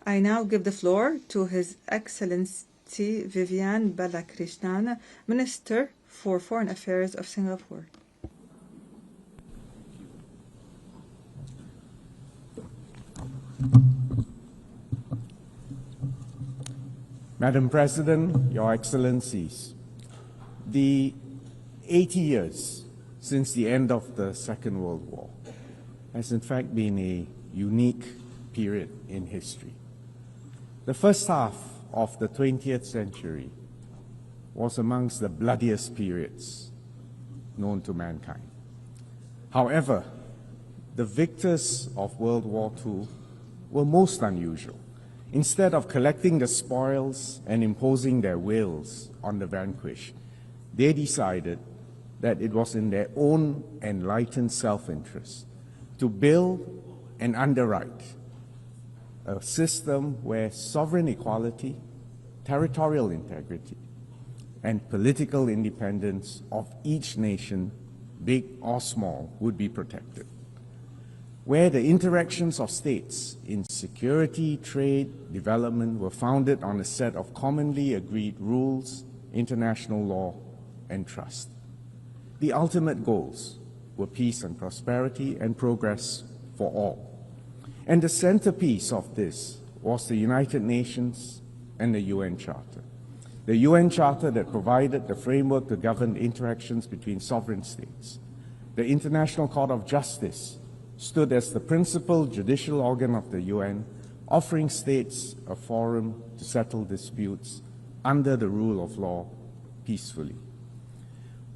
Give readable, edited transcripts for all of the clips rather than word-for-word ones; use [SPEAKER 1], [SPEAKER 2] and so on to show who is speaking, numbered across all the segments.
[SPEAKER 1] I now give the floor to His Excellency Vivian Balakrishna, Minister for Foreign Affairs of Singapore.
[SPEAKER 2] Madam President, Your Excellencies, the 80 years since the end of the Second World War has in fact been a unique period in history. The first half of the 20th century was amongst the bloodiest periods known to mankind. However, the victors of World War II were most unusual. Instead of collecting the spoils and imposing their wills on the vanquished, they decided that it was in their own enlightened self-interest to build and underwrite a system where sovereign equality, territorial integrity, and political independence of each nation, big or small, would be protected, where the interactions of states in security, trade, development were founded on a set of commonly agreed rules, international law, and trust. The ultimate goals were peace and prosperity and progress for all. And the centerpiece of this was the United Nations and the UN Charter. The UN Charter that provided the framework to govern interactions between sovereign states. The International Court of Justice stood as the principal judicial organ of the UN, offering states a forum to settle disputes under the rule of law peacefully.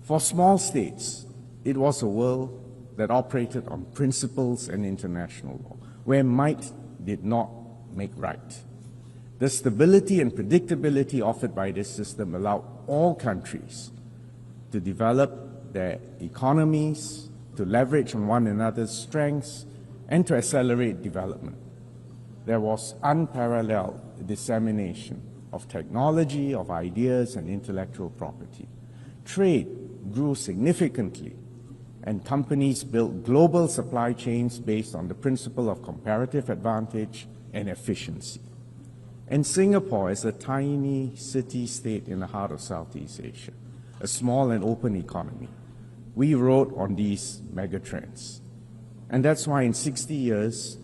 [SPEAKER 2] For small states, it was a world that operated on principles and international law, where might did not make right. The stability and predictability offered by this system allowed all countries to develop their economies, to leverage on one another's strengths, and to accelerate development. There was unparalleled dissemination of technology, of ideas, and intellectual property. Trade grew significantly, and companies built global supply chains based on the principle of comparative advantage and efficiency. And Singapore is a tiny city-state in the heart of Southeast Asia, a small and open economy. We rode on these megatrends. And that's why in 60 years,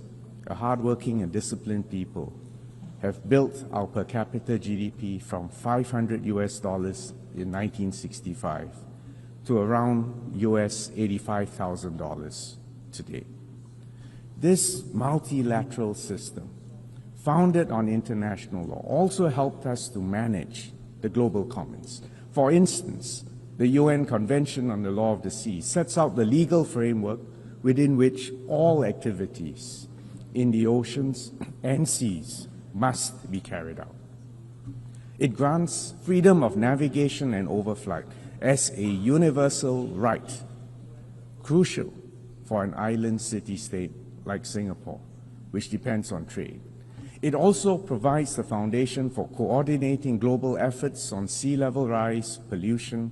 [SPEAKER 2] a hardworking and disciplined people have built our per capita GDP from $500 in 1965 to around $85,000 today. This multilateral system, founded on international law, also helped us to manage the global commons. For instance, the UN Convention on the Law of the Sea sets out the legal framework within which all activities in the oceans and seas must be carried out. It grants freedom of navigation and overflight as a universal right, crucial for an island city-state like Singapore, which depends on trade. It also provides the foundation for coordinating global efforts on sea level rise, pollution,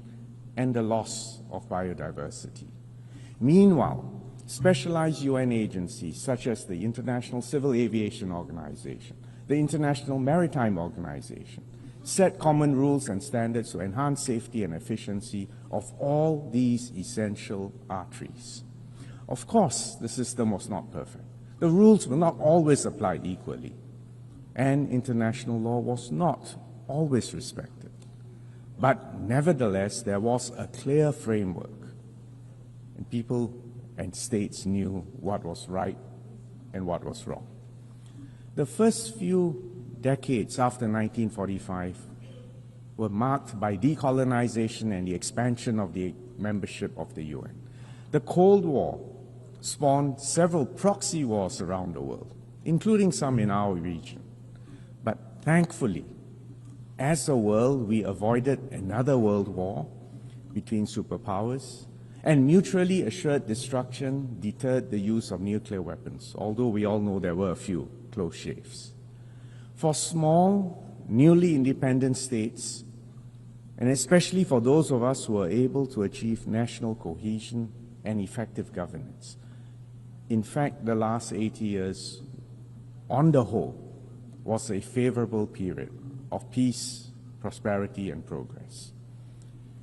[SPEAKER 2] and the loss of biodiversity. Meanwhile, specialized UN agencies such as the International Civil Aviation Organization, the International Maritime Organization, set common rules and standards to enhance safety and efficiency of all these essential arteries. Of course, the system was not perfect. The rules were not always applied equally, and international law was not always respected. But nevertheless, there was a clear framework, and people and states knew what was right and what was wrong. The first few decades after 1945 were marked by decolonization and the expansion of the membership of the UN. The Cold War spawned several proxy wars around the world, including some in our region. But thankfully, as a world, we avoided another world war between superpowers, and mutually assured destruction deterred the use of nuclear weapons, although we all know there were a few close shaves. For small, newly independent states, and especially for those of us who are able to achieve national cohesion and effective governance, in fact, the last 80 years on the whole, was a favorable period of peace, prosperity, and progress.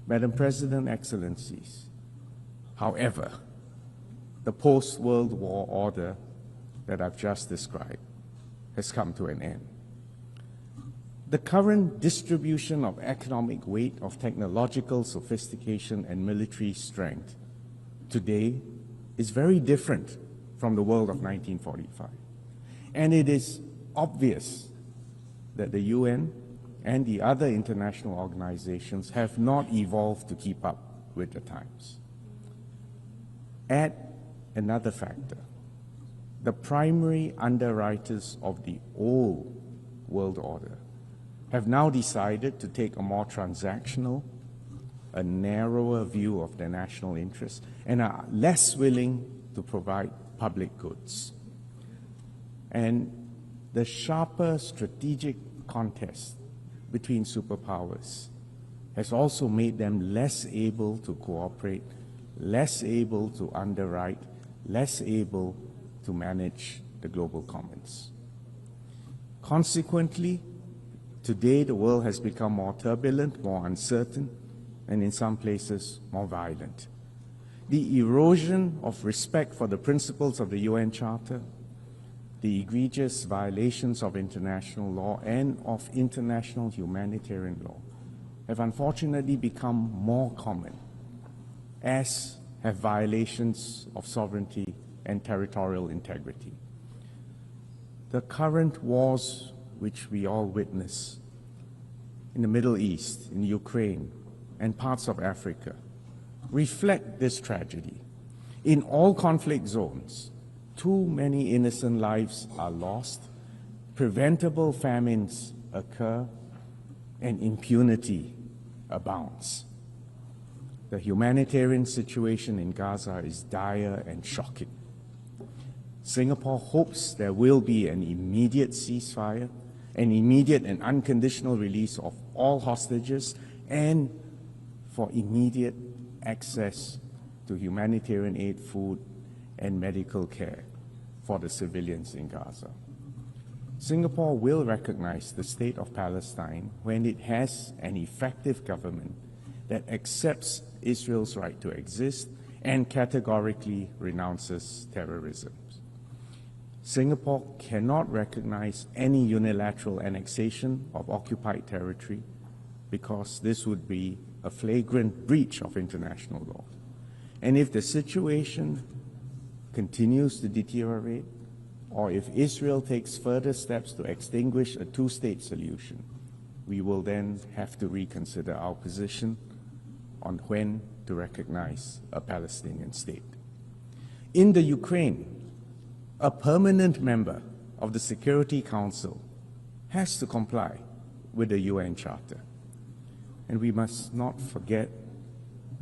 [SPEAKER 2] Madam President, Excellencies, however, the post-World War order that I've just described has come to an end. The current distribution of economic weight, of technological sophistication and military strength today is very different from the world of 1945. And it is obvious that the UN and the other international organizations have not evolved to keep up with the times. Add another factor. The primary underwriters of the old world order have now decided to take a more transactional, a narrower view of their national interests, and are less willing to provide public goods. And the sharper strategic contest between superpowers has also made them less able to cooperate, less able to underwrite, less able to manage the global commons. Consequently, today the world has become more turbulent, more uncertain, and in some places more violent. The erosion of respect for the principles of the UN Charter, the egregious violations of international law and of international humanitarian law have unfortunately become more common, as have violations of sovereignty and territorial integrity. The current wars which we all witness in the Middle East, in Ukraine, and parts of Africa reflect this tragedy. In all conflict zones, too many innocent lives are lost, preventable famines occur, and impunity abounds. The humanitarian situation in Gaza is dire and shocking. Singapore hopes there will be an immediate ceasefire, an immediate and unconditional release of all hostages, and for immediate access to humanitarian aid, food, and medical care for the civilians in Gaza. Singapore will recognize the state of Palestine when it has an effective government that accepts Israel's right to exist and categorically renounces terrorism. Singapore cannot recognize any unilateral annexation of occupied territory because this would be a flagrant breach of international law. And if the situation continues to deteriorate, or if Israel takes further steps to extinguish a two-state solution, we will then have to reconsider our position on when to recognize a Palestinian state. In the Ukraine, a permanent member of the Security Council has to comply with the UN Charter. And we must not forget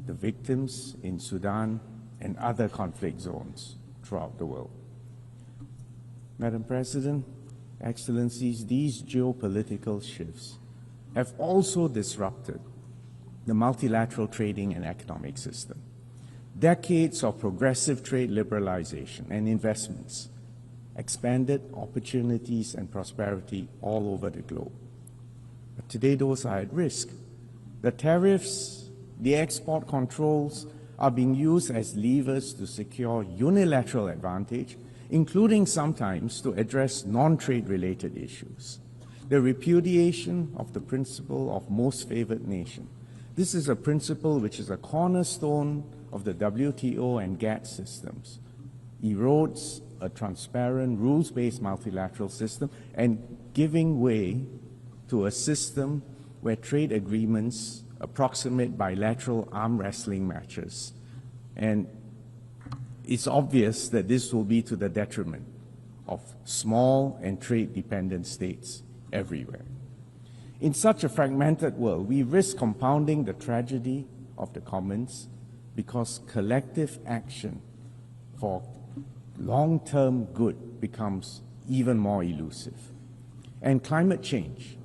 [SPEAKER 2] the victims in Sudan and other conflict zones throughout the world. Madam President, Excellencies, these geopolitical shifts have also disrupted the multilateral trading and economic system. Decades of progressive trade liberalization and investments expanded opportunities and prosperity all over the globe. But today those are at risk. The tariffs, the export controls are being used as levers to secure unilateral advantage, including sometimes to address non-trade related issues. The repudiation of the principle of most favored nation. This is a principle which is a cornerstone of the WTO and GATT systems, erodes a transparent, rules-based multilateral system and giving way to a system where trade agreements approximate bilateral arm wrestling matches. And it's obvious that this will be to the detriment of small and trade-dependent states everywhere. In such a fragmented world, we risk compounding the tragedy of the commons because collective action for long-term good becomes even more elusive. And climate change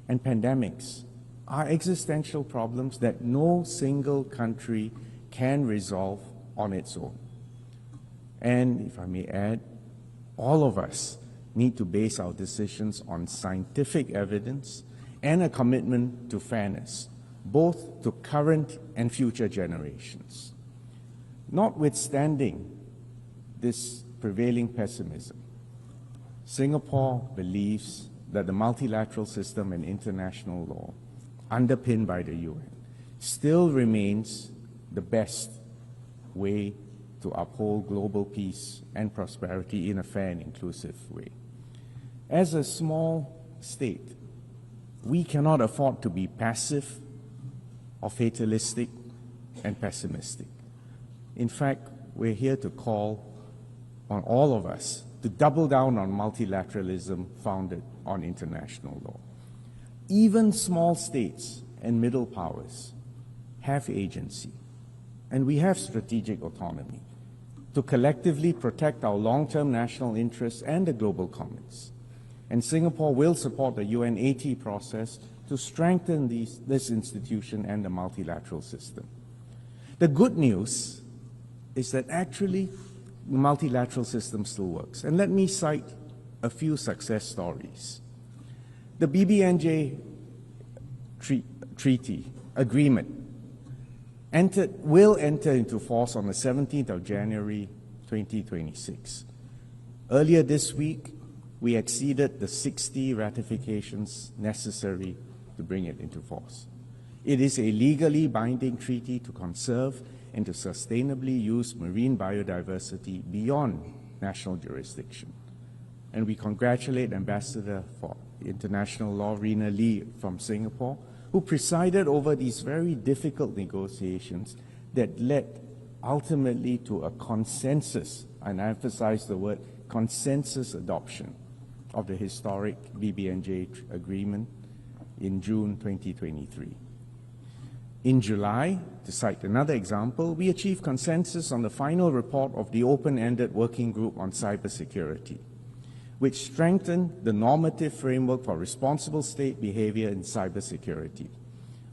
[SPEAKER 2] and pandemics are existential problems that no single country can resolve on its own. And if I may add, all of us need to base our decisions on scientific evidence and a commitment to fairness, both to current and future generations. Notwithstanding this prevailing pessimism, Singapore believes that the multilateral system and international law, underpinned by the UN, still remains the best way to uphold global peace and prosperity in a fair and inclusive way. As a small state, we cannot afford to be passive or fatalistic and pessimistic. In fact, we're here to call on all of us to double down on multilateralism founded on international law. Even small states and middle powers have agency, and we have strategic autonomy to collectively protect our long-term national interests and the global commons. And Singapore will support the UN80 process to strengthen this institution and the multilateral system. The good news is that actually the multilateral system still works. And let me cite a few success stories. The BBNJ treaty agreement will enter into force on the 17th of January 2026. Earlier this week, we exceeded the 60 ratifications necessary to bring it into force. It is a legally binding treaty to conserve and to sustainably use marine biodiversity beyond national jurisdiction. And we congratulate Ambassador for International Law, Rina Lee from Singapore, who presided over these very difficult negotiations that led ultimately to a consensus, and I emphasize the word consensus adoption of the historic BBNJ agreement in June 2023. In July, to cite another example, we achieved consensus on the final report of the open-ended working group on cybersecurity, which strengthened the normative framework for responsible state behavior in cybersecurity.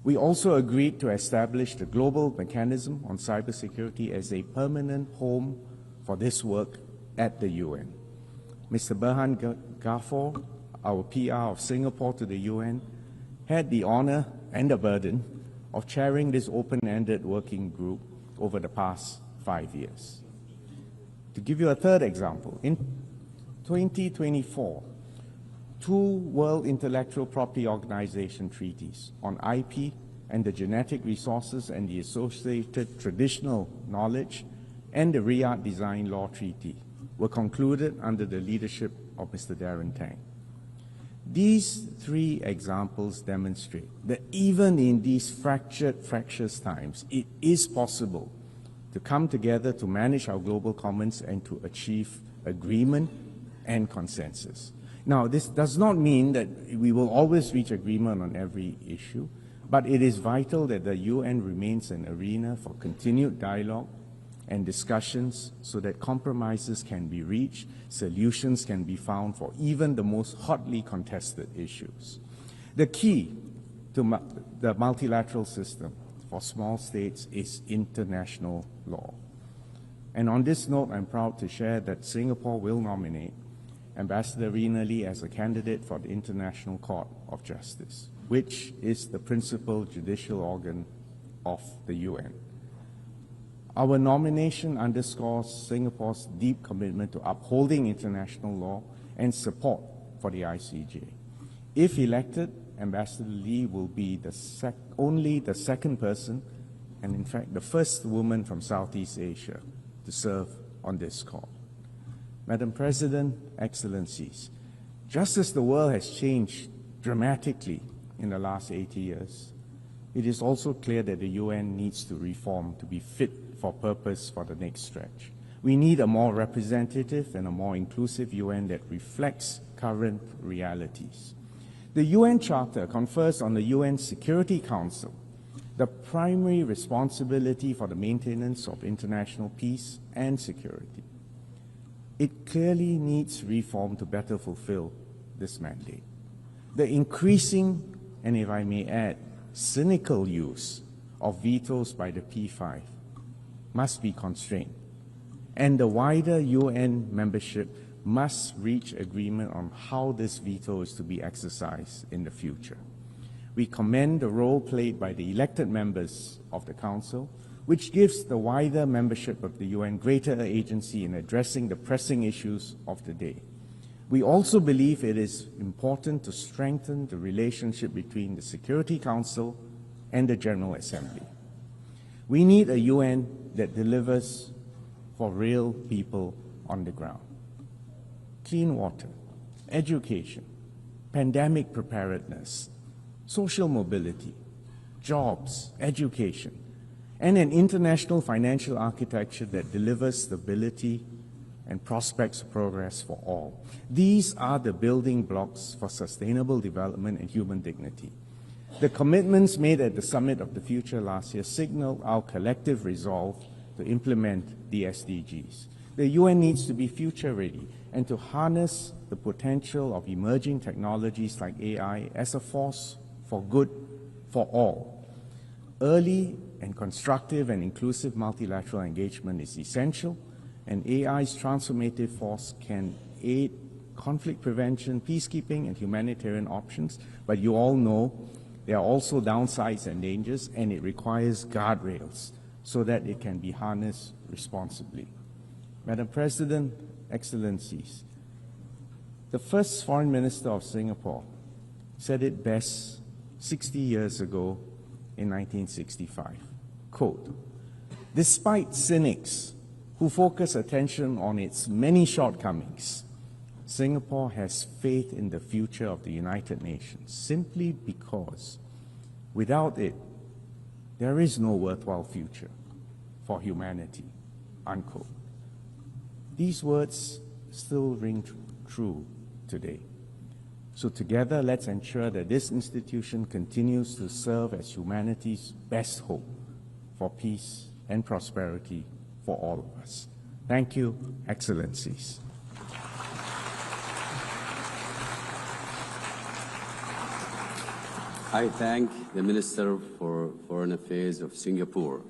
[SPEAKER 2] We also agreed to establish the global mechanism on cybersecurity as a permanent home for this work at the UN. Mr. Berhan Ghafor, our PR of Singapore to the UN, had the honor and the burden of chairing this open-ended working group over the past 5 years. To give you a third example, in 2024, 2 World Intellectual Property Organization treaties on IP and the genetic resources and the associated traditional knowledge and the Riyadh Design Law Treaty were concluded under the leadership of Mr. Darren Tang. These 3 examples demonstrate that even in these fractious times, it is possible to come together to manage our global commons and to achieve agreement and consensus. Now, this does not mean that we will always reach agreement on every issue, but it is vital that the UN remains an arena for continued dialogue and discussions so that compromises can be reached, solutions can be found for even the most hotly contested issues. The key to the multilateral system for small states is international law. And on this note, I'm proud to share that Singapore will nominate Ambassador Rina Lee as a candidate for the International Court of Justice, which is the principal judicial organ of the UN. Our nomination underscores Singapore's deep commitment to upholding international law and support for the ICJ. If elected, Ambassador Lee will be only the second person, and in fact the first woman from Southeast Asia to serve on this court. Madam President, Excellencies, just as the world has changed dramatically in the last 80 years, it is also clear that the UN needs to reform to be fit for purpose for the next stretch. We need a more representative and a more inclusive UN that reflects current realities. The UN Charter confers on the UN Security Council the primary responsibility for the maintenance of international peace and security. It clearly needs reform to better fulfill this mandate. The increasing, and if I may add, cynical use of vetoes by the P5 must be constrained, and the wider UN membership must reach agreement on how this veto is to be exercised in the future. We commend the role played by the elected members of the Council, which gives the wider membership of the UN greater agency in addressing the pressing issues of the day. We also believe it is important to strengthen the relationship between the Security Council and the General Assembly. We need a UN that delivers for real people on the ground. Clean water, education, pandemic preparedness, social mobility, jobs, education, and an international financial architecture that delivers stability and prospects of progress for all. These are the building blocks for sustainable development and human dignity. The commitments made at the Summit of the Future last year signal our collective resolve to implement the SDGs. The UN needs to be future-ready and to harness the potential of emerging technologies like AI as a force for good for all. Early and constructive and inclusive multilateral engagement is essential, and AI's transformative force can aid conflict prevention, peacekeeping, and humanitarian options, but you all know there are also downsides and dangers, and it requires guardrails so that it can be harnessed responsibly. Madam President, Excellencies, the first Foreign Minister of Singapore said it best 60 years ago in 1965, quote, "Despite cynics who focus attention on its many shortcomings, Singapore has faith in the future of the United Nations simply because without it, there is no worthwhile future for humanity," unquote. These words still ring true today. So together, let's ensure that this institution continues to serve as humanity's best hope for peace and prosperity for all of us. Thank you, Excellencies.
[SPEAKER 3] I thank the Minister for Foreign Affairs of Singapore.